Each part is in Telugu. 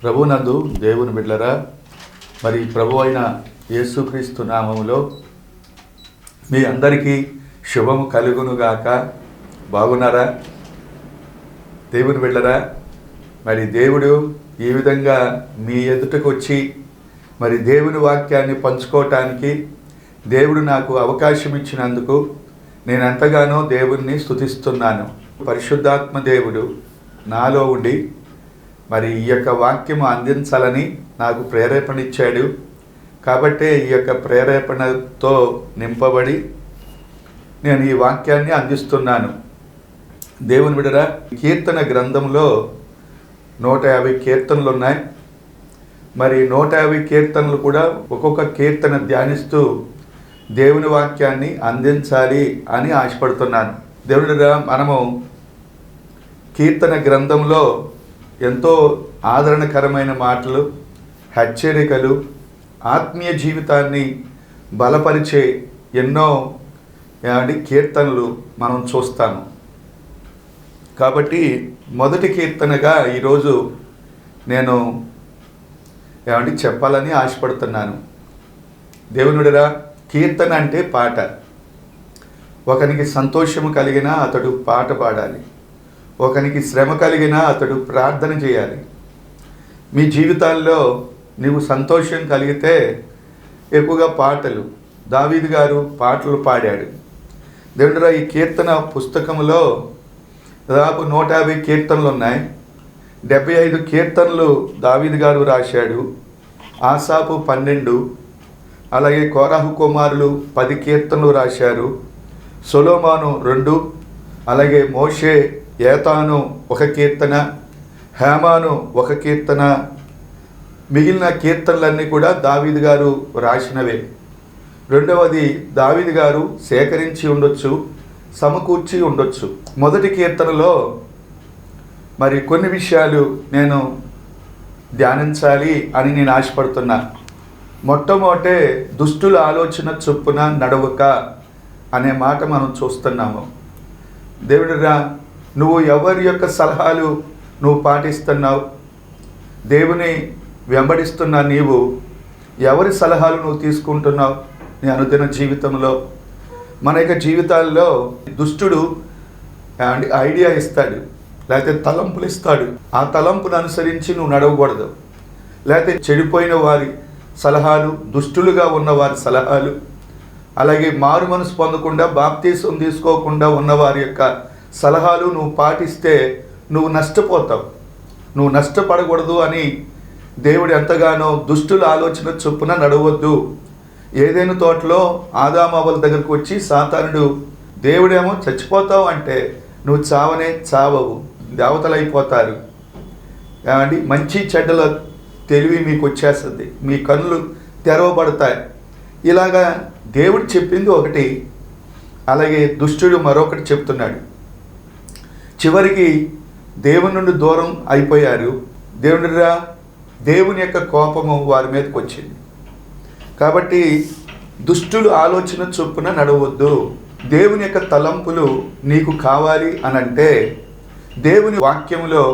ప్రభునందు దేవుని బిడ్డలారా, మరి ప్రభు అయిన యేసుక్రీస్తు నామములో మీ అందరికీ శుభము కలుగునుగాక. బాగున్నారా దేవుని బిడ్డలారా? మరి దేవుడు ఈ విధంగా మీ ఎదుటకు వచ్చి మరి దేవుని వాక్యాన్ని పంచుకోవటానికి దేవుడు నాకు అవకాశం ఇచ్చినందుకు నేను ఎంతగానో దేవుణ్ణి స్తుతిస్తున్నాను. పరిశుద్ధాత్మ దేవుడు నాలో ఉండి మరి ఈ యొక్క వాక్యము అందించాలని నాకు ప్రేరేపణ ఇచ్చాడు. కాబట్టే ఈ యొక్క ప్రేరేపణతో నింపబడి నేను ఈ వాక్యాన్ని అందిస్తున్నాను. దేవుని బిడ్డరా, కీర్తన గ్రంథంలో 150 కీర్తనలు ఉన్నాయి. మరి 150 కీర్తనలు కూడా ఒక్కొక్క కీర్తన ధ్యానిస్తూ దేవుని వాక్యాన్ని అందించాలి అని ఆశపడుతున్నాను. దేవుని బిడ్డరా, మనము కీర్తన గ్రంథంలో ఎంతో ఆదరణకరమైన మాటలు, హెచ్చరికలు, ఆత్మీయ జీవితాన్ని బలపరిచే ఎన్నో కీర్తనలు మనం చూస్తాము. కాబట్టి మొదటి కీర్తనగా ఈరోజు నేను చెప్పాలని ఆశపడుతున్నాను. దేవునుడిరా, కీర్తన అంటే పాట. ఒకనికి సంతోషము కలిగినా అతడు పాట పాడాలి, ఒకనికి శ్రమ కలిగినా అతడు ప్రార్థన చేయాలి. మీ జీవితాల్లో నీవు సంతోషం కలిగితే ఎక్కువగా పాటలు, దావీదు గారు పాటలు పాడాడు. దేవుడురా, ఈ కీర్తన పుస్తకంలో దాదాపు 150 కీర్తనలు ఉన్నాయి. 75 కీర్తనలు దావీదు గారు రాశాడు. ఆసాపు 12, అలాగే కోరాహు కుమారులు 10 కీర్తనలు రాశారు. సొలొమోను 2, అలాగే మోషే ఏతాను 1 కీర్తన, హేమాను 1 కీర్తన. మిగిలిన కీర్తనలన్నీ కూడా దావీదు గారు రాసినవే. రెండవది, దావీదు గారు సేకరించి ఉండొచ్చు, సమకూర్చి ఉండొచ్చు. మొదటి కీర్తనలో మరి కొన్ని విషయాలు నేను ధ్యానించాలి అని నేను ఆశపడుతున్నా. మొట్టమొదటే దుష్టుల ఆలోచన చొప్పున నడవక అనే మాట మనం చూస్తున్నాము. దేవుడిరా, నువ్వు ఎవరి యొక్క సలహాలు నువ్వు పాటిస్తున్నావు? దేవుని వెంబడిస్తున్న నీవు ఎవరి సలహాలు నువ్వు తీసుకుంటున్నావు నీ అనుదిన జీవితంలో? మన యొక్క జీవితాల్లో దుష్టుడు ఐడియా ఇస్తాడు, లేకపోతే తలంపులు ఇస్తాడు. ఆ తలంపును అనుసరించి నువ్వు నడవకూడదు. లేకపోతే చెడిపోయిన వారి సలహాలు, దుష్టులుగా ఉన్న వారి సలహాలు, అలాగే మారు మనసు పొందకుండా బాప్తీసం తీసుకోకుండా ఉన్న వారి యొక్క సలహాలు నువ్వు పాటిస్తే నువ్వు నష్టపోతావు. నువ్వు నష్టపడకూడదు అని దేవుడు ఎంతగానో దుష్టుల ఆలోచన చొప్పున నడవద్దు. ఏదైనా తోటలో ఆదామవ్వల దగ్గరకు వచ్చి సాతానుడు, దేవుడేమో చచ్చిపోతావు అంటే నువ్వు చావనే చావవు, దేవతలు అయిపోతారు. మంచి చెడ్డల తెలివి మీకు వచ్చేస్తుంది, మీ కన్నులు తెరవబడతాయి. ఇలాగా దేవుడు చెప్పింది ఒకటి, అలాగే దుష్టుడు మరొకటి చెప్తున్నాడు. చివరికి దేవుని నుండి దూరం అయిపోయారు. దేవుని యొక్క కోపము వారి మీదకి వచ్చింది. కాబట్టి దుష్టులు ఆలోచన చొప్పున నడవద్దు. దేవుని యొక్క తలంపులు నీకు కావాలి అనంటే దేవుని వాక్యములో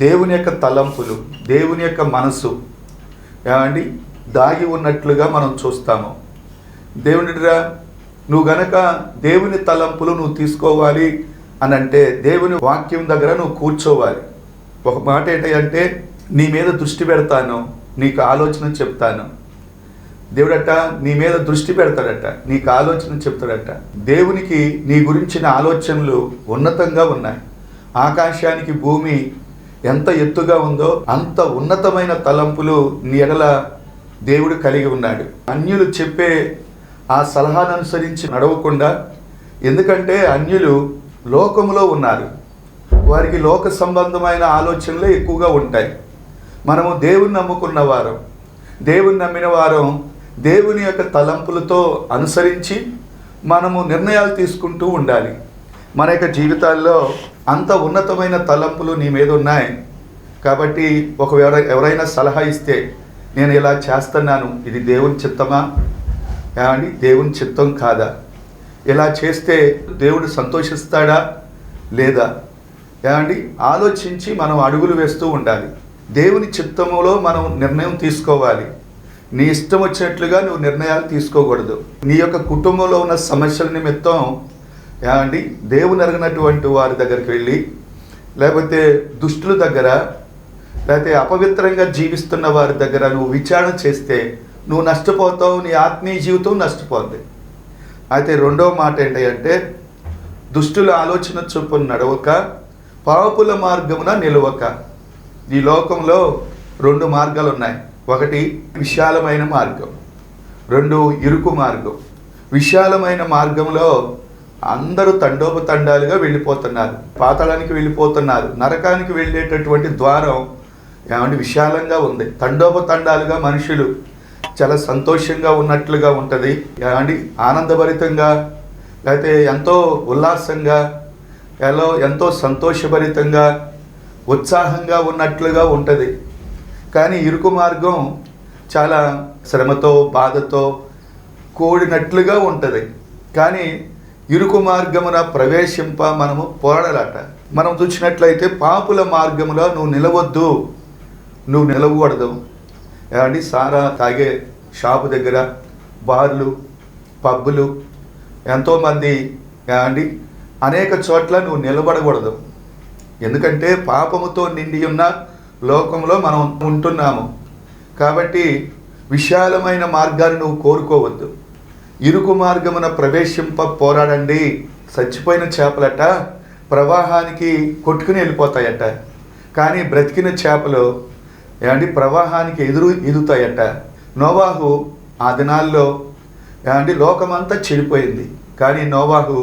దేవుని యొక్క తలంపులు, దేవుని యొక్క మనసు దాగి ఉన్నట్లుగా మనం చూస్తాము. దేవునిరా, నువ్వు గనక దేవుని తలంపులు నువ్వు తీసుకోవాలి అనంటే దేవుని వాక్యం దగ్గర నువ్వు కూర్చోవాలి. ఒక మాట ఏంటంటే, నీ మీద దృష్టి పెడతాను, నీకు ఆలోచన చెప్తాను. దేవుడట నీ మీద దృష్టి పెడతాడట, నీకు ఆలోచన చెప్తాడట. దేవునికి నీ గురించిన ఆలోచనలు ఉన్నతంగా ఉన్నాయి. ఆకాశానికి భూమి ఎంత ఎత్తుగా ఉందో అంత ఉన్నతమైన తలంపులు నీ ఎడల దేవుడు కలిగి ఉన్నాడు. అన్యులు చెప్పే ఆ సలహాను అనుసరించి నడవకుండా, ఎందుకంటే అన్యులు లోకములో ఉన్నారు, వారికి లోక సంబంధమైన ఆలోచనలే ఎక్కువగా ఉంటాయి. మనము దేవుని నమ్ముకున్న వారం, దేవుని నమ్మిన వారం దేవుని యొక్క తలంపులతో అనుసరించి మనము నిర్ణయాలు తీసుకుంటూ ఉండాలి. మన యొక్క జీవితాల్లో అంత ఉన్నతమైన తలంపులు నీ మీద ఉన్నాయి. కాబట్టి ఎవరైనా సలహా ఇస్తే, నేను ఇలా చేస్తున్నాను, ఇది దేవుని చిత్తమా, దేవుని చిత్తం కాదా, ఇలా చేస్తే దేవుడు సంతోషిస్తాడా లేదా, ఆలోచించి మనం అడుగులు వేస్తూ ఉండాలి. దేవుని చిత్తములో మనం నిర్ణయం తీసుకోవాలి. నీ ఇష్టం వచ్చినట్లుగా నువ్వు నిర్ణయాలు తీసుకోకూడదు. నీ యొక్క కుటుంబంలో ఉన్న సమస్యల నిమిత్తం ఏమండి దేవుని ఎరగనటువంటి వారి దగ్గరికి వెళ్ళి, లేకపోతే దుష్టుల దగ్గర, లేకపోతే అపవిత్రంగా జీవిస్తున్న వారి దగ్గర నువ్వు విచారణ చేస్తే నువ్వు నష్టపోతావు, నీ ఆత్మీయ జీవితం నష్టపోద్ది. అయితే రెండవ మాట ఏంటంటే, దుష్టుల ఆలోచన చొప్పున నడవక పాపుల మార్గమున నిలవక. ఈ లోకంలో 2 మార్గాలు ఉన్నాయి. ఒకటి విశాలమైన మార్గం, 2 ఇరుకు మార్గం. విశాలమైన మార్గంలో అందరూ తండోపతండాలుగా వెళ్ళిపోతున్నారు, పాతాళానికి వెళ్ళిపోతున్నారు. నరకానికి వెళ్ళేటటువంటి ద్వారం ఏమంటే విశాలంగా ఉంది. తండోపతండాలుగా మనుషులు చాలా సంతోషంగా ఉన్నట్లుగా ఉంటుంది, ఏమండి ఆనందభరితంగా, లేకపోతే ఎంతో ఉల్లాసంగా, ఎంతో సంతోషభరితంగా, ఉత్సాహంగా ఉన్నట్లుగా ఉంటుంది. కానీ ఇరుకు మార్గం చాలా శ్రమతో బాధతో కూడినట్లుగా ఉంటుంది. కానీ ఇరుకు మార్గమున ప్రవేశింప మనము పోరాడాలట. మనం చూసినట్లయితే పాపుల మార్గములో నువ్వు నిలవద్దు, నువ్వు నిలవకూడదు. ఏమండి సారా తాగే షాపు దగ్గర, బార్లు, పబ్బులు, ఎంతోమంది ఏమండి అనేక చోట్ల నువ్వు నిలబడకూడదు. ఎందుకంటే పాపముతో నిండి ఉన్న లోకంలో మనం ఉంటున్నాము. కాబట్టి విశాలమైన మార్గాన్ని నువ్వు కోరుకోవద్దు. ఇరుకు మార్గమున ప్రవేశింప పోరాడండి. చచ్చిపోయిన చేపలట ప్రవాహానికి కొట్టుకుని వెళ్ళిపోతాయట, కానీ బ్రతికిన చేపలు ఏమండి ప్రవాహానికి ఎదుగుతాయట. నోవాహు ఆ దినాల్లో ఏమండి లోకమంతా చెడిపోయింది, కానీ నోవాహు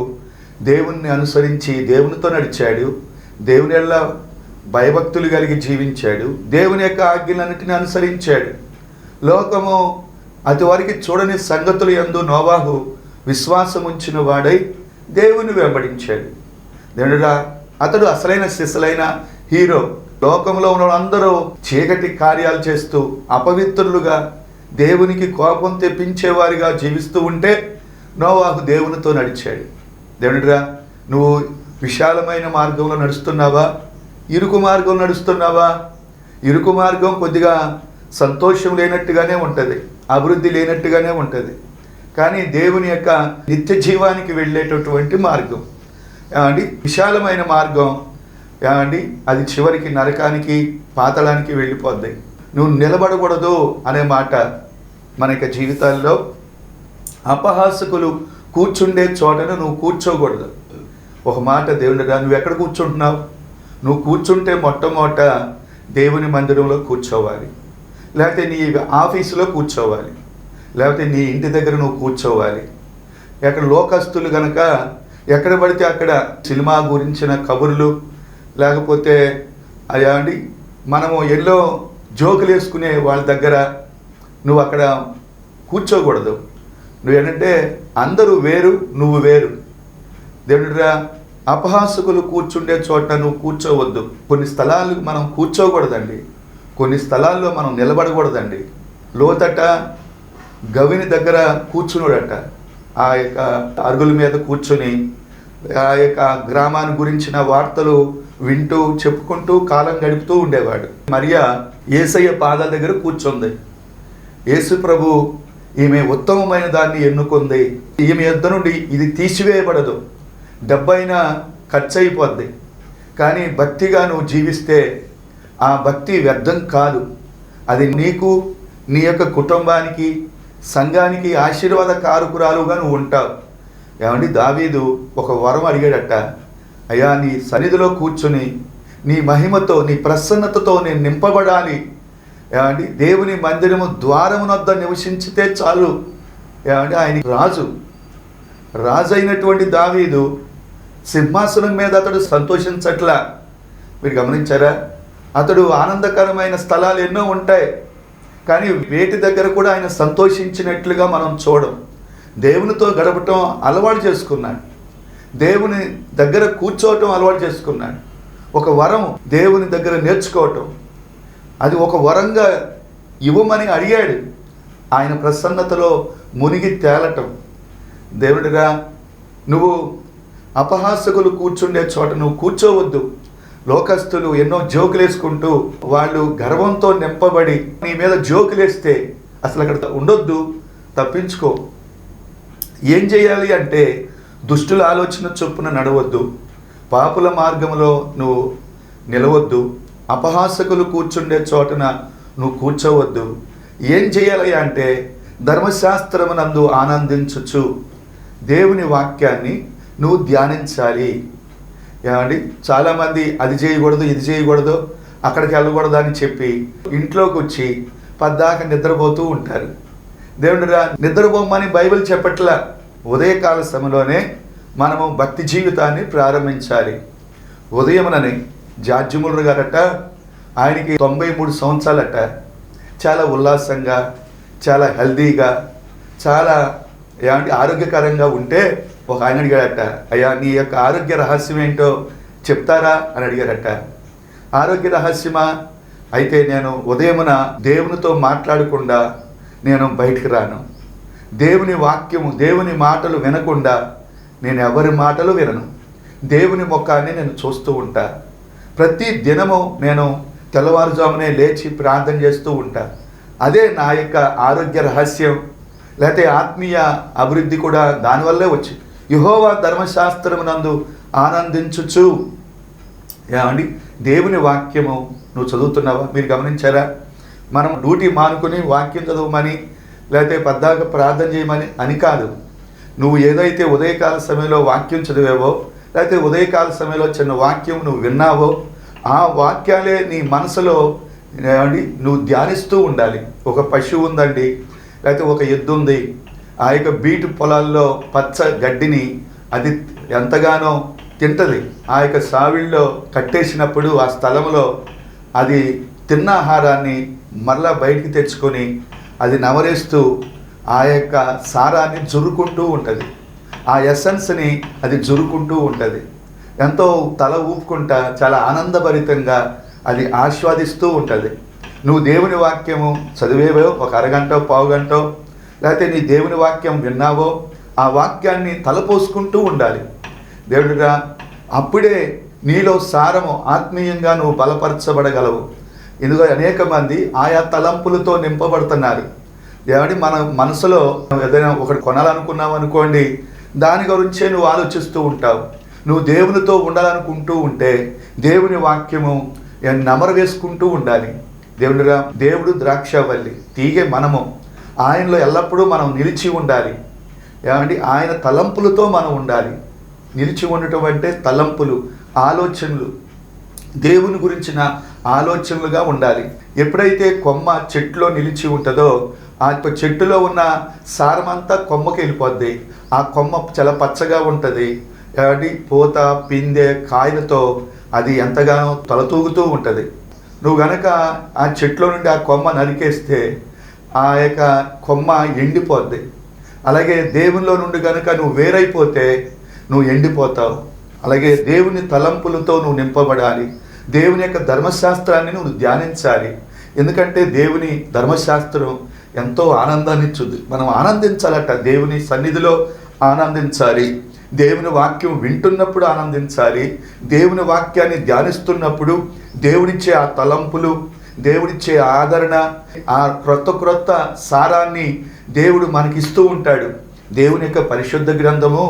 దేవుణ్ణి అనుసరించి దేవునితో నడిచాడు, దేవుని వల్ల భయభక్తులు కలిగి జీవించాడు, దేవుని యొక్క ఆజ్ఞలన్నిటిని అనుసరించాడు. లోకము అతివరకు చూడని సంగతులు యందు నోవాహు విశ్వాసం ఉంచిన వాడై దేవుని వెంబడించాడు. దేవుడా, అతడు అసలైన సిసలైన హీరో. లోకంలో ఉన్న అందరూ చీకటి కార్యాలు చేస్తూ అపవిత్రులుగా దేవునికి కోపం తెప్పించేవారిగా జీవిస్తూ ఉంటే నోవాహు దేవునితో నడిచాడు. దేవుడా, నువ్వు విశాలమైన మార్గంలో నడుస్తున్నావా, ఇరుకు మార్గం నడుస్తున్నావా? ఇరుకు మార్గం కొద్దిగా సంతోషం లేనట్టుగానే ఉంటుంది, అభివృద్ధి లేనట్టుగానే ఉంటుంది. కానీ దేవుని యొక్క నిత్య జీవానికి వెళ్ళేటటువంటి మార్గం ఏమండి విశాలమైన మార్గం ఏమండి అది చివరికి నరకానికి పాతాళానికి వెళ్ళిపోద్ది. నువ్వు నిలబడకూడదు అనే మాట మన యొక్క జీవితాల్లో. అపహాసకులు కూర్చుండే చోటను నువ్వు కూర్చోకూడదు. ఒక మాట దేవునిగా, నువ్వు ఎక్కడ కూర్చుంటున్నావు? నువ్వు కూర్చుంటే మొట్టమొదట దేవుని మందిరంలో కూర్చోవాలి, లేకపోతే నీ ఆఫీసులో కూర్చోవాలి, లేకపోతే నీ ఇంటి దగ్గర నువ్వు కూర్చోవాలి. ఎక్కడ లోకస్తులు కనుక ఎక్కడ పడితే అక్కడ సినిమా గురించిన కబుర్లు, లేకపోతే అయ్యాండి మనము ఎన్నో జోకులు వేసుకునే వాళ్ళ దగ్గర నువ్వు అక్కడ కూర్చోకూడదు. నువ్వేంటంటే అందరూ వేరు, నువ్వు వేరు. దేవుడిరా, అపహాసకులు కూర్చుండే చోట నువ్వు కూర్చోవద్దు. కొన్ని స్థలాలు మనం కూర్చోకూడదండి, కొన్ని స్థలాల్లో మనం నిలబడకూడదండి. లోతట గవిని దగ్గర కూర్చున్నాడట. ఆ యొక్క అరుగుల మీద కూర్చొని ఆ యొక్క గ్రామాన్ని గురించిన వార్తలు వింటూ చెప్పుకుంటూ కాలం గడుపుతూ ఉండేవాడు. మరియా యేసయ్య పాదాల దగ్గర కూర్చుంది. యేసు ప్రభు ఈమె ఉత్తమమైన దాన్ని ఎన్నుకుంది, ఈమె యొద్ద నుండి ఇది తీసివేయబడదు, డబ్బైనా ఖర్చు అయిపోద్ది, కానీ భక్తిగా నువ్వు జీవిస్తే ఆ భక్తి వ్యర్థం కాదు. అది నీకు, నీ యొక్క కుటుంబానికి, సంఘానికి ఆశీర్వాద కారకురాలుగా నువ్వు ఉంటావు. ఏమండి దావీదు ఒక వరం అడిగాడట, అయ్యా నీ సన్నిధిలో కూర్చుని నీ మహిమతో నీ ప్రసన్నతతో నేను నింపబడాలి. ఏమండి దేవుని మందిరము ద్వారమునొద్ద నివసించితే చాలు. ఏమండి ఆయన రాజు అయినటువంటి దావీదు సింహాసనం మీద అతడు సంతోషించట్లా. మీరు గమనించారా? అతడు ఆనందకరమైన స్థలాలు ఎన్నో ఉంటాయి, కానీ వేటి దగ్గర కూడా ఆయన సంతోషించినట్లుగా మనం చూడం. దేవునితో గడపటం అలవాటు చేసుకున్నాడు, దేవుని దగ్గర కూర్చోవటం అలవాటు చేసుకున్నాడు. ఒక వరం దేవుని దగ్గర నేర్చుకోవటం, అది ఒక వరంగా ఇవ్వమని అడిగాడు. ఆయన ప్రసన్నతలో మునిగి తేలటం. దేవుడిగా, నువ్వు అపహాసకులు కూర్చుండే చోట నువ్వు కూర్చోవద్దు. లోకస్తులు ఎన్నో జోకులేసుకుంటూ వాళ్ళు గర్వంతో నింపబడి నీ మీద జోకులేస్తే అసలు అక్కడ ఉండొద్దు, తప్పించుకో. ఏం చేయాలి అంటే దుష్టుల ఆలోచన చొప్పున నడవద్దు, పాపుల మార్గంలో నువ్వు నిలవద్దు, అపహాసకులు కూర్చుండే చోటన నువ్వు కూర్చోవద్దు. ఏం చేయాలి అంటే ధర్మశాస్త్రమునందు ఆనందించుచు దేవుని వాక్యాన్ని నువ్వు ధ్యానించాలి. ఏమండి, చాలామంది అది చేయకూడదు, ఇది చేయకూడదు, అక్కడికి వెళ్ళకూడదు అని చెప్పి ఇంట్లోకి వచ్చి పద్దాక నిద్రపోతూ ఉంటారు. దేవుడిరా, నిద్రపోమని బైబిల్ చెప్పట్లా. ఉదయకాల సమయంలోనే మనము భక్తి జీవితాన్ని ప్రారంభించాలి. ఉదయమునని జార్జ్ ముల్లర్ గారట, ఆయనకి 93 సంవత్సరాలట. చాలా ఉల్లాసంగా, చాలా హెల్దీగా, చాలా ఏమంటే ఆరోగ్యకరంగా ఉంటే ఒక ఆయన అడిగాడట, అయ్యా నీ యొక్క ఆరోగ్య రహస్యం ఏంటో చెప్తారా అని అడిగారట. ఆరోగ్య రహస్యమా? అయితే నేను ఉదయమున దేవునితో మాట్లాడకుండా నేను బయటికి రాను, దేవుని వాక్యము దేవుని మాటలు వినకుండా నేను ఎవరి మాటలు వినను, దేవుని ముఖాన్ని నేను చూస్తూ ఉంటా. ప్రతి దినము నేను తెల్లవారుజామునే లేచి ప్రార్థన చేస్తూ ఉంటా. అదే నా యొక్క ఆరోగ్య రహస్యం, లేకపోతే ఆత్మీయ అభివృద్ధి కూడా దానివల్లే వచ్చింది. యెహోవా ధర్మశాస్త్రమునందు ఆనందించుచు. ఏమండి, దేవుని వాక్యము నువ్వు చదువుతున్నావా? మీరు గమనించారా? మనం డ్యూటీ మానుకుని వాక్యం చదవమని లేకపోతే పద్దాక ప్రార్థన చేయమని అని కాదు. నువ్వు ఏదైతే ఉదయకాల సమయంలో వాక్యం చదివావో, లేకపోతే ఉదయకాల సమయంలో చిన్న వాక్యం నువ్వు విన్నావో, ఆ వాక్యాలే నీ మనసులో నువ్వు ధ్యానిస్తూ ఉండాలి. ఒక పశువు ఉందండి, లేకపోతే ఒక ఎద్దు ఉంది, ఆ యొక్క బీటు పొలాల్లో పచ్చ గడ్డిని అది ఎంతగానో తింటది. ఆ యొక్క సావిళ్ళలో కట్టేసినప్పుడు ఆ స్థలంలో అది తిన్న ఆహారాన్ని మరలా బయటికి తెచ్చుకొని అది నవరేస్తూ ఆ యొక్క సారాన్ని జురుకుంటూ ఉంటుంది, ఆ ఎసెన్స్ని అది జురుకుంటూ ఉంటుంది. ఎంతో తల ఊపుకుంటా చాలా ఆనందభరితంగా అది ఆస్వాదిస్తూ ఉంటుంది. నువ్వు దేవుని వాక్యము చదివేవో ఒక అరగంటో పావుగంటో, లేకపోతే నీ దేవుని వాక్యం విన్నావో ఆ వాక్యాన్ని తలపోసుకుంటూ ఉండాలి. దేవుడిగా అప్పుడే నీలో సారము ఆత్మీయంగా నువ్వు బలపరచబడగలవు. ఎందుకంటే అనేక మంది ఆయా తలంపులతో నింపబడుతున్నారు. ఏమంటే మన మనసులో ఏదైనా ఒకటి కొనాలనుకున్నావు అనుకోండి, దాని గురించే నువ్వు ఆలోచిస్తూ ఉంటావు. నువ్వు దేవునితో ఉండాలనుకుంటూ ఉంటే దేవుని వాక్యము నమర వేసుకుంటూ ఉండాలి. దేవుడిగా దేవుడు ద్రాక్షవల్లి, తీగే మనము, ఆయనలో ఎల్లప్పుడూ మనం నిలిచి ఉండాలి. ఏమంటే ఆయన తలంపులతో మనం ఉండాలి. నిలిచి ఉండటం అంటే తలంపులు, ఆలోచనలు, దేవుని గురించిన ఆలోచనలుగా ఉండాలి. ఎప్పుడైతే కొమ్మ చెట్టులో నిలిచి ఉంటుందో ఆ చెట్టులో ఉన్న సారమంతా కొమ్మకి వెళ్ళిపోద్ది. ఆ కొమ్మ చాలా పచ్చగా ఉంటుంది. పూత పిందె కాయలతో అది ఎంతగానో తలతూగుతూ ఉంటుంది. నువ్వు గనక ఆ చెట్లో నుండి ఆ కొమ్మ నరికేస్తే ఆ యొక్క కొమ్మ ఎండిపోద్ది. అలాగే దేవునిలో నుండి గనక నువ్వు వేరైపోతే నువ్వు ఎండిపోతావు. అలాగే దేవుని తలంపులతో నువ్వు నింపబడాలి. దేవుని యొక్క ధర్మశాస్త్రాన్ని నువ్వు ధ్యానించాలి. ఎందుకంటే దేవుని ధర్మశాస్త్రం ఎంతో ఆనందాన్ని ఇచ్చుద్ది. మనం ఆనందించాలట, దేవుని సన్నిధిలో ఆనందించాలి. దేవుని వాక్యం వింటున్నప్పుడు ఆనందించాలి. దేవుని వాక్యాన్ని ధ్యానిస్తున్నప్పుడు దేవుడిచ్చే ఆ తలంపులు, దేవుడిచ్చే ఆదరణ, ఆ క్రొత్త సారాన్ని దేవుడు మనకిస్తూ ఉంటాడు. దేవుని యొక్క పరిశుద్ధ గ్రంథము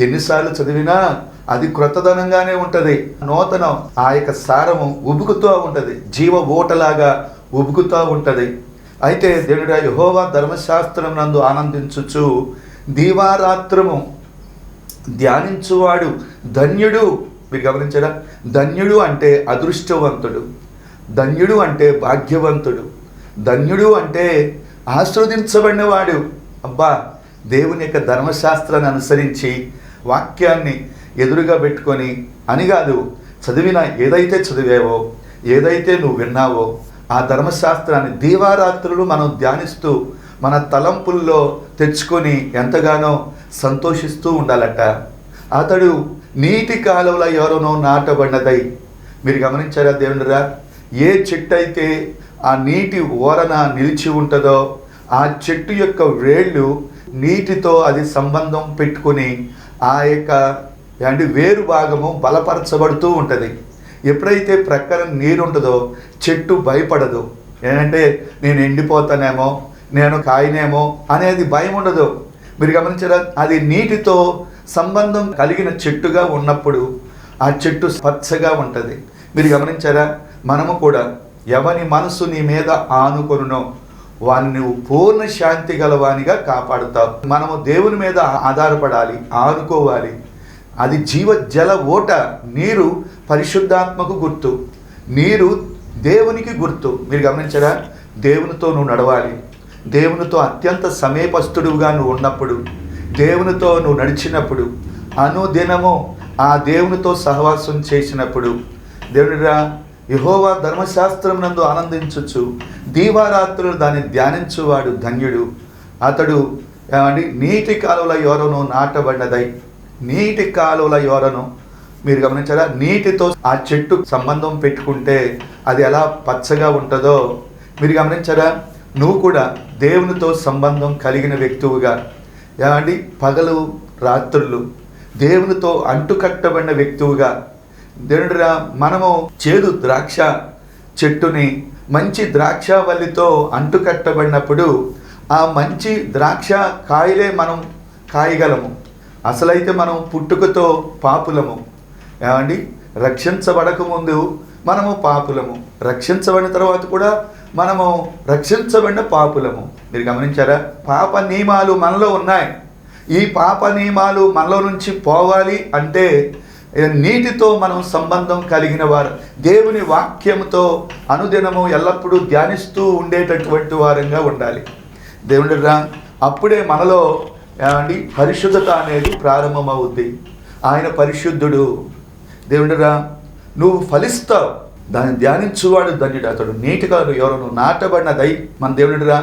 ఎన్నిసార్లు చదివినా అది క్రొత్తదనంగానే ఉంటుంది. నూతనం ఆ యొక్క సారము ఉబుకుతూ ఉంటుంది, జీవ ఓటలాగా ఉబుకుతూ ఉంటుంది. అయితే దేవుడు యెహోవా ధర్మశాస్త్రం నందు ఆనందించుచు దీవారాత్రము ధ్యానించువాడు ధన్యుడు. మీరు గమనించారా? ధన్యుడు అంటే అదృష్టవంతుడు, ధన్యుడు అంటే భాగ్యవంతుడు, ధన్యుడు అంటే ఆశీర్వదించబడినవాడు. అబ్బా, దేవుని యొక్క ధర్మశాస్త్రాన్ని అనుసరించి వాక్యాన్ని ఎదురుగా పెట్టుకొని అని కాదు, చదివిన ఏదైతే చదివావో, ఏదైతే నువ్వు విన్నావో ఆ ధర్మశాస్త్రాన్ని దీవారాత్రులు మనం ధ్యానిస్తూ మన తలంపుల్లో తెచ్చుకొని ఎంతగానో సంతోషిస్తూ ఉండాలట. అతడు నీటి కాలువల ఎవరోనో నాటబడినదై. మీరు గమనించారా దేవునిరా? ఏ చెట్టు అయితే ఆ నీటి ఓరన నిలిచి ఉంటుందో ఆ చెట్టు యొక్క వేళ్ళు నీటితో అది సంబంధం పెట్టుకుని ఆ యొక్క వేరు భాగము బలపరచబడుతూ ఉంటుంది. ఎప్పుడైతే ప్రక్కన నీరు ఉంటుందో చెట్టు భయపడదు. ఏంటంటే నేను ఎండిపోతానేమో, నేను కాయనేమో అనేది భయం ఉండదు. మీరు గమనించారా? అది నీటితో సంబంధం కలిగిన చెట్టుగా ఉన్నప్పుడు ఆ చెట్టు పచ్చగా ఉంటుంది. మీరు గమనించారా? మనము కూడా ఎవని మనసు నీ మీద ఆనుకొనునో వారిని నువ్వు పూర్ణ శాంతి గలవానిగా కాపాడుతావు. మనము దేవుని మీద ఆధారపడాలి, ఆనుకోవాలి. అది జీవజల ఓట. నీరు పరిశుద్ధాత్మకు గుర్తు, నీరు దేవునికి గుర్తు. మీరు గమనించారా? దేవునితో నువ్వు నడవాలి. దేవునితో అత్యంత సమీపస్తుడుగా నువ్వు ఉన్నప్పుడు, దేవునితో నువ్వు నడిచినప్పుడు, అనుదినము ఆ దేవునితో సహవాసం చేసినప్పుడు, దేవునిరా యెహోవా ధర్మశాస్త్రం నందు ఆనందించుచు దీవారాత్రులు దాన్ని ధ్యానించువాడు ధన్యుడు. అతడు నీటి కాలువల యోరను నాటబడినదై. నీటి కాలువల యోరను మీరు గమనించారా? నీటితో ఆ చెట్టు సంబంధం పెట్టుకుంటే అది ఎలా పచ్చగా ఉంటుందో మీరు గమనించారా? నువ్వు కూడా దేవునితో సంబంధం కలిగిన వ్యక్తువుగా పగలు రాత్రులు దేవునితో అంటుకట్టబడిన వ్యక్తువుగా, దేవుడిరా మనము చేదు ద్రాక్ష చెట్టుని మంచి ద్రాక్షవల్లితో అంటుకట్టబడినప్పుడు ఆ మంచి ద్రాక్ష కాయలే మనం కాయగలము. అసలైతే మనం పుట్టుకతో పాపులము. రక్షించబడక ముందు మనము పాపులము, రక్షించబడిన తర్వాత కూడా మనము రక్షించబడిన పాపులము. మీరు గమనించారా? పాప నియమాలు మనలో ఉన్నాయి. ఈ పాప నియమాలు మనలో నుంచి పోవాలి అంటే నీటితో మనం సంబంధం కలిగిన వారు, దేవుని వాక్యంతో అనుదినము ఎల్లప్పుడూ ధ్యానిస్తూ ఉండేటటువంటి వారంగా ఉండాలి. దేవుడిరా అప్పుడే మనలో పరిశుద్ధత అనేది ప్రారంభమవుద్ది. ఆయన పరిశుద్ధుడు. దేవుడిరా నువ్వు ఫలిస్తావు, దాన్ని ధ్యానించువాడు ధన్యుడు. అతడు నీటి కాలు ఎవరను నాటబడినదై. మన దేవుడిరా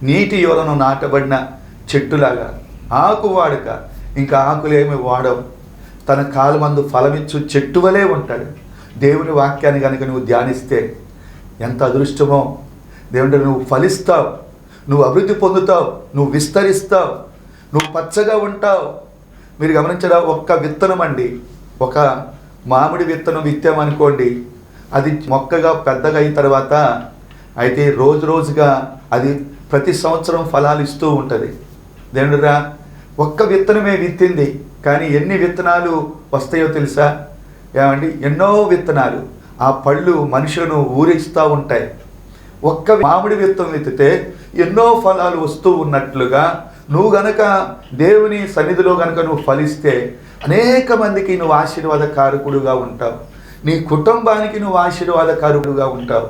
నీటి ఎవరను నాటబడిన చెట్టులాగా ఆకు వాడక, ఇంకా ఆకులేమి వాడవు, తన కాలు మందు ఫలమిచ్చు చెట్టు వలే ఉంటాడు. దేవుని వాక్యాన్ని కనుక నువ్వు ధ్యానిస్తే ఎంత అదృష్టమో. దేవుడు నువ్వు ఫలిస్తావు, నువ్వు అభివృద్ధి పొందుతావు, నువ్వు విస్తరిస్తావు, నువ్వు పచ్చగా ఉంటావు. మీరు గమనించరా? ఒక్క విత్తనం అండి, ఒక మామిడి విత్తనం విత్తామనుకోండి, అది మొక్కగా పెద్దగా అయిన తర్వాత అయితే రోజు రోజుగా అది ప్రతి సంవత్సరం ఫలాలు ఇస్తూ ఉంటుంది. దేవుడురా ఒక్క విత్తనమే విత్తింది, కానీ ఎన్ని విత్తనాలు వస్తాయో తెలుసా? ఎన్నో విత్తనాలు, ఆ పళ్ళు మనుషులను ఊరిస్తూ ఉంటాయి. ఒక్క మామిడి విత్తనం విత్తితే ఎన్నో ఫలాలు వస్తూ ఉన్నట్లుగా నువ్వు గనక దేవుని సన్నిధిలో గనక నువ్వు ఫలిస్తే అనేక మందికి నువ్వు ఆశీర్వాదకారకుడుగా ఉంటావు. నీ కుటుంబానికి నువ్వు ఆశీర్వాదకారకుడుగా ఉంటావు.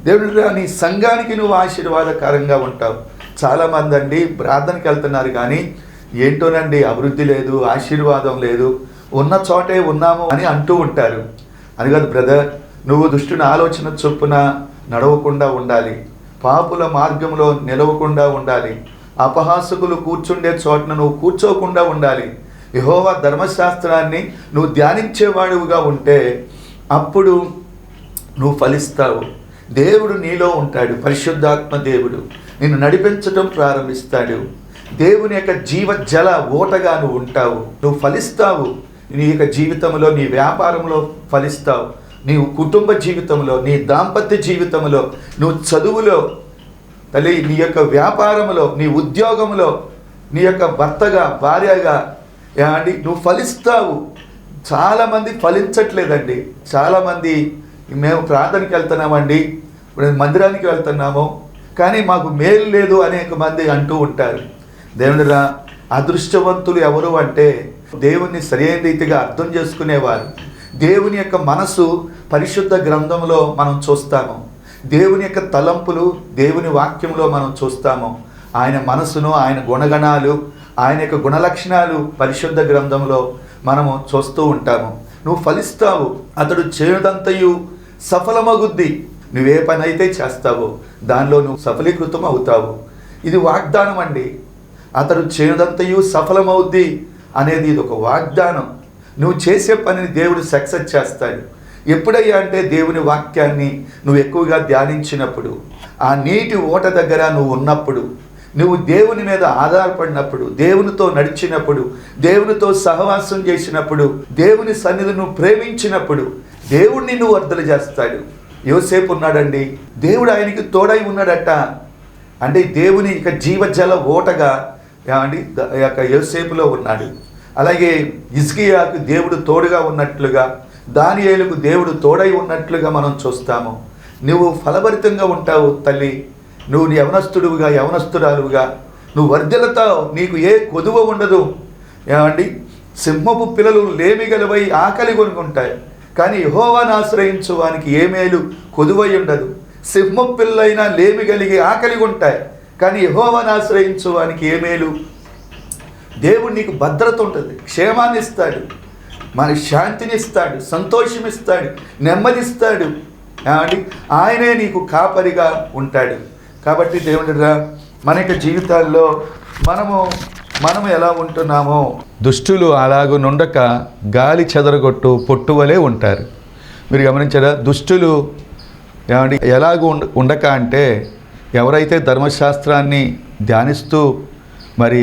దేవుడు నీ సంఘానికి నువ్వు ఆశీర్వాదకరంగా ఉంటావు. చాలామంది అండి ప్రార్థనకి వెళ్తున్నారు, కానీ ఏంటోనండి అభివృద్ధి లేదు, ఆశీర్వాదం లేదు, ఉన్న చోటే ఉన్నాము అని అంటూ ఉంటారు. అని కాదు బ్రదర్, నువ్వు దుష్టుని ఆలోచన చొప్పున నడవకుండా ఉండాలి, పాపుల మార్గంలో నిలవకుండా ఉండాలి, అపహాసకులు కూర్చుండే చోటన నువ్వు కూర్చోకుండా ఉండాలి. యెహోవా ధర్మశాస్త్రాన్ని నువ్వు ధ్యానించేవాడుగా ఉంటే అప్పుడు నువ్వు ఫలిస్తావు. దేవుడు నీలో ఉంటాడు, పరిశుద్ధాత్మ దేవుడు నిన్ను నడిపించడం ప్రారంభిస్తాడు. దేవుని యొక్క జీవజల ఓటగా నువ్వు ఉంటావు, నువ్వు ఫలిస్తావు. నీ యొక్క జీవితంలో, నీ వ్యాపారంలో ఫలిస్తావు, నీ కుటుంబ జీవితంలో, నీ దాంపత్య జీవితంలో, నువ్వు చదువులో తల్లి, నీ యొక్క వ్యాపారంలో, నీ ఉద్యోగంలో, నీ యొక్క భర్తగా భార్యగా నువ్వు ఫలిస్తావు. చాలామంది ఫలించట్లేదండి. చాలామంది మేము ప్రార్థనకి వెళ్తున్నామండి, మందిరానికి వెళ్తున్నాము, కానీ మాకు మేలు లేదు అనేక మంది అంటూ ఉంటారు. దేవునిరా అదృష్టవంతులు ఎవరు అంటే దేవుణ్ణి సరైన రీతిగా అర్థం చేసుకునేవారు. దేవుని యొక్క మనసు పరిశుద్ధ గ్రంథంలో మనం చూస్తాము, దేవుని యొక్క తలంపులు దేవుని వాక్యంలో మనం చూస్తాము. ఆయన మనసును, ఆయన గుణగణాలు, ఆయన యొక్క గుణలక్షణాలు పరిశుద్ధ గ్రంథంలో మనము చూస్తూ ఉంటాము. నువ్వు ఫలిస్తావు. అతడు చేయదంతయు సఫలమగుద్ది. నువ్వే పని అయితే చేస్తావో దానిలో నువ్వు సఫలీకృతం అవుతావు. ఇది వాగ్దానం అండి. అతడు చేయదంతయు సఫలమవుద్ది అనేది ఇది ఒక వాగ్దానం. నువ్వు చేసే పనిని దేవుడు సక్సెస్ చేస్తాడు. ఎప్పుడయ్యా అంటే దేవుని వాక్యాన్ని నువ్వు ఎక్కువగా ధ్యానించినప్పుడు, ఆ నీటి ఓట దగ్గర నువ్వు ఉన్నప్పుడు, నువ్వు దేవుని మీద ఆధారపడినప్పుడు, దేవునితో నడిచినప్పుడు, దేవునితో సహవాసం చేసినప్పుడు, దేవుని సన్నిధిని నువ్వు ప్రేమించినప్పుడు దేవుడిని నువ్వు వర్ధలు చేస్తాడు. యోసేపు ఉన్నాడండి, దేవుడు ఆయనకి తోడై ఉన్నాడట. అంటే దేవుని ఇక జీవజల ఓటగా యోసేపులో ఉన్నాడు. అలాగే హిజ్కియాకు దేవుడు తోడుగా ఉన్నట్లుగా, దానియేలుకు దేవుడు తోడై ఉన్నట్లుగా మనం చూస్తాము. నువ్వు ఫలభరితంగా ఉంటావు తల్లి. నువ్వు యవనస్తుడుగా, యవనస్తురాలుగా నువ్వు వర్ధిల్లుతావు. నీకు ఏ కొదువ ఉండదు. ఏమండి, సింహపు పిల్లలు లేమిగలవై ఆకలి కొనుక్కుంటాయి, కానీ యెహోవాను ఆశ్రయించు వానికి ఏ మేలు కొదువై ఉండదు. సింహపు పిల్లలైనా లేమి కలిగి ఆకలి ఉంటాయి, కానీ యెహోవాను ఆశ్రయించు వానికి ఏ మేలు. దేవుడు నీకు భద్రత ఉంటుంది, క్షేమాన్ని ఇస్తాడు, మన శాంతిని ఇస్తాడు, సంతోషం ఇస్తాడు, నెమ్మదిస్తాడు. ఆయనే నీకు కాపరిగా ఉంటాడు. కాబట్టి దేవుడిరా, మన యొక్క జీవితాల్లో మనము ఎలా ఉంటున్నామో, దుష్టులు అలాగూ నుండక గాలి చెదరగొట్టు పొట్టువలే ఉంటారు. మీరు గమనించారా? దుష్టులు ఎలాగూ ఉండక అంటే, ఎవరైతే ధర్మశాస్త్రాన్ని ధ్యానిస్తూ మరి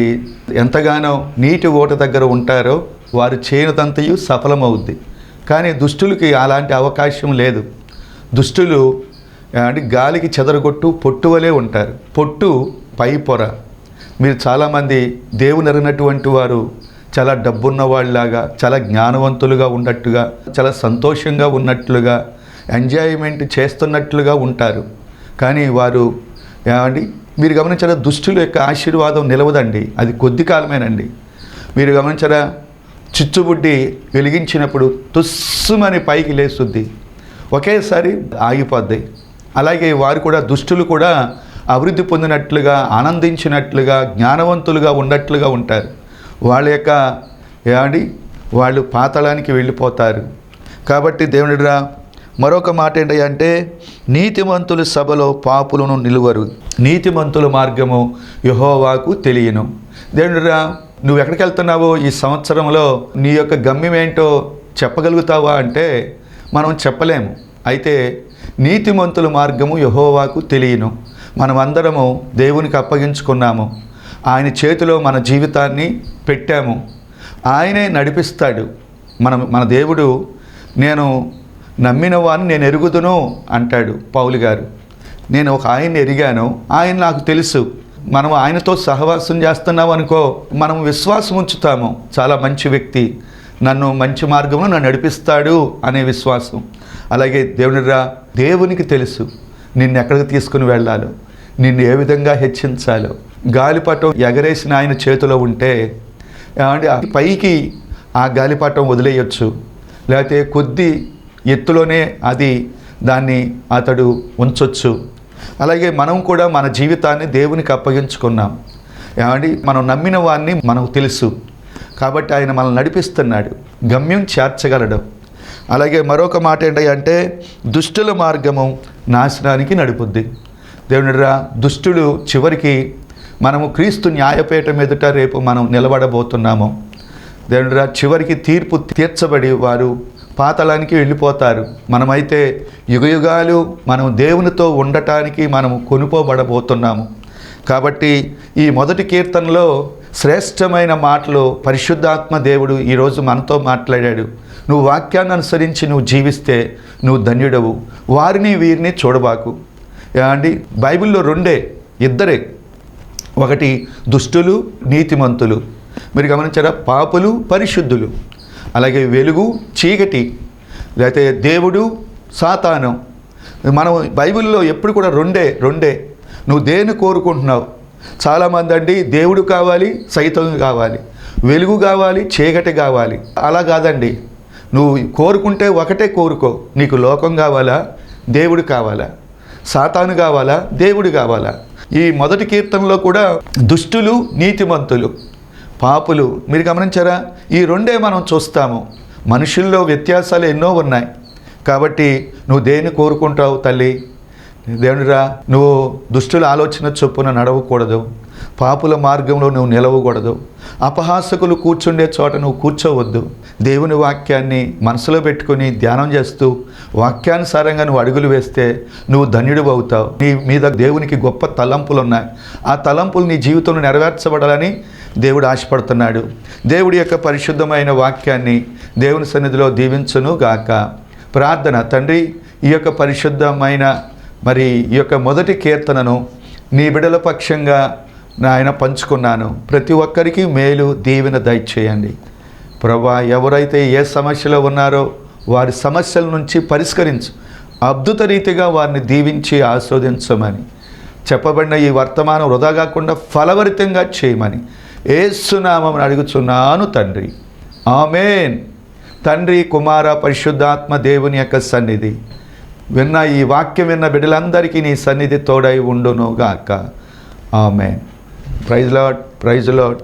ఎంతగానో నీటి ఓట దగ్గర ఉంటారో వారు చేయనిదంతయు సఫలమవుద్ది. కానీ దుష్టులకి అలాంటి అవకాశం లేదు. దుష్టులు గాలికి చెదరగొట్టు పొట్టువలే ఉంటారు. పొట్టు పై పొర. మీరు చాలామంది దేవుని ఎరిగినటువంటి వారు చాలా డబ్బున్న వాళ్ళలాగా, చాలా జ్ఞానవంతులుగా ఉన్నట్టుగా, చాలా సంతోషంగా ఉన్నట్లుగా, ఎంజాయ్మెంట్ చేస్తున్నట్లుగా ఉంటారు. కానీ వారు మీరు గమనించారా? దుష్టుల యొక్క ఆశీర్వాదం నిలవదండి, అది కొద్ది కాలమేనండి. మీరు గమనించారా? చిచ్చుబుడ్డి వెలిగించినప్పుడు తుస్సుమని పైకి లేస్తుంది, ఒకేసారి ఆగిపోద్ది. అలాగే వారు కూడా, దుష్టులు కూడా అభివృద్ధి పొందినట్లుగా, ఆనందించినట్లుగా, జ్ఞానవంతులుగా ఉన్నట్లుగా ఉంటారు. వాళ్ళ యొక్క వాళ్ళు పాతాళానికి వెళ్ళిపోతారు. కాబట్టి దేవునిరా, మరొక మాట ఏంటంటే, నీతిమంతుల సభలో పాపులను నిలువరు, నీతిమంతుల మార్గము యెహోవాకు తెలియను. దేవునిరా, నువ్వు ఎక్కడికి వెళ్తున్నావో ఈ సంవత్సరంలో నీ యొక్క గమ్యం ఏంటో చెప్పగలుగుతావా అంటే మనం చెప్పలేము. అయితే నీతిమంతుల మార్గము యెహోవాకు తెలియను. మనమందరము దేవునికి అప్పగించుకున్నాము, ఆయన చేతిలో మన జీవితాన్ని పెట్టాము, ఆయనే నడిపిస్తాడు. మన దేవుడు, నేను నమ్మిన వాడిని నేను ఎరుగుదును అంటాడు పౌలు గారు. నేను ఒక ఆయన్ని ఎరిగాను, ఆయన నాకు తెలుసు. మనం ఆయనతో సహవాసం చేస్తున్నాం అనుకో, మనం విశ్వాసం ఉంచుతాము, చాలా మంచి వ్యక్తి, నన్ను మంచి మార్గంలో నన్ను నడిపిస్తాడు అనే విశ్వాసం. అలాగే దేవునిరా, దేవునికి తెలుసు నిన్ను ఎక్కడికి తీసుకుని వెళ్ళాలో, నిన్ను ఏ విధంగా హెచ్చించాలో. గాలిపటం ఎగరేసిన ఆయన చేతిలో ఉంటే పైకి ఆ గాలిపటం వదిలేయచ్చు, లేకపోతే కొద్ది ఎత్తులోనే దాన్ని అతడు ఉంచొచ్చు. అలాగే మనం కూడా మన జీవితాన్ని దేవునికి అప్పగించుకున్నాం. మనం నమ్మిన వాడిని మనకు తెలుసు, కాబట్టి ఆయన మనల్ని నడిపిస్తున్నాడు, గమ్యం చేర్చగలడు. అలాగే మరొక మాట ఏంటంటే, దుష్టుల మార్గము నాశనానికి నడుపుద్ది. దేవునిరా, దుష్టుడు చివరికి మనము క్రీస్తు న్యాయపీఠం ఎదుట రేపు మనం నిలబడబోతున్నాము. దేవునిరా, చివరికి తీర్పు తీర్చబడి వారు పాతాళానికి వెళ్ళిపోతారు. మనమైతే యుగయుగాలు మనం దేవునితో ఉండటానికి మనము కొనుకోబడబోతున్నాము. కాబట్టి ఈ మొదటి కీర్తనలో శ్రేష్టమైన మాటలు పరిశుద్ధాత్మ దేవుడు ఈరోజు మనతో మాట్లాడాడు. నువ్వు వాక్యాన్ని అనుసరించి నువ్వు జీవిస్తే నువ్వు ధన్యుడవు, వారిని వీరిని చూడబాకు. బైబిల్లో ఇద్దరే, ఒకటి దుష్టులు, నీతిమంతులు. మీరు గమనించారా? పాపులు, పరిశుద్ధులు. అలాగే వెలుగు, చీకటి, లేకపోతే దేవుడు, సాతాను. మనం బైబిల్లో ఎప్పుడు కూడా రెండే. నువ్వు దేన్ని కోరుకుంటున్నావు? చాలామంది దేవుడు కావాలి, సైతం కావాలి, వెలుగు కావాలి, చీకటి కావాలి. అలా కాదండి. నువ్వు కోరుకుంటే ఒకటే కోరుకో. నీకు లోకం కావాలా, దేవుడు కావాలా? సాతాను కావాలా, దేవుడు కావాలా? ఈ మొదటి కీర్తనలో కూడా దుష్టులు, నీతిమంతులు, పాపులు. మీరు గమనించారా? ఈ రెండే మనం చూస్తాము. మనుషుల్లో వ్యత్యాసాలు ఎన్నో ఉన్నాయి. కాబట్టి నువ్వు దేన్ని కోరుకుంటావు తల్లి? దేవునిరా, నువ్వు దుష్టుల ఆలోచన చొప్పున నడవకూడదు, పాపుల మార్గంలో నువ్వు నిలవకూడదు. అపహాసకులు కూర్చుండే చోట నువ్వు కూర్చోవద్దు. దేవుని వాక్యాన్ని మనసులో పెట్టుకొని ధ్యానం చేస్తూ వాక్యానుసారంగా నువ్వు అడుగులు వేస్తే నువ్వు ధన్యుడు అవుతావు. నీ మీద దేవునికి గొప్ప తలంపులు ఉన్నాయి. ఆ తలంపులు నీ జీవితంలో నెరవేర్చబడాలని దేవుడు ఆశపడుతున్నాడు. దేవుడి యొక్క పరిశుద్ధమైన వాక్యాన్ని దేవుని సన్నిధిలో దీవించును గాక. ప్రార్థన. తండ్రి, ఈ యొక్క పరిశుద్ధమైన ఈ యొక్క మొదటి కీర్తనను నీ బిడ్డల పక్షంగా నాయన పంచుకున్నాను. ప్రతి ఒక్కరికి మేలు దీవెన దయచేయండి ప్రభా. ఎవరైతే ఏ సమస్యలో ఉన్నారో వారి సమస్యల నుంచి పరిష్కరించు. అద్భుత రీతిగా వారిని దీవించి ఆస్వాదించమని చెప్పబడిన ఈ వర్తమానం వృధా కాకుండా ఫలభరితంగా చేయమని యేసు నామమున అడుగుచున్నాను తండ్రి. ఆమేన్. తండ్రి, కుమార, పరిశుద్ధాత్మ దేవుని యొక్క సన్నిధి విన్న ఈ వాక్యం విన్న బిడ్డలందరికీ నీ సన్నిధి తోడై ఉండును గాక. ఆమేన్. Praise Lord, praise lord.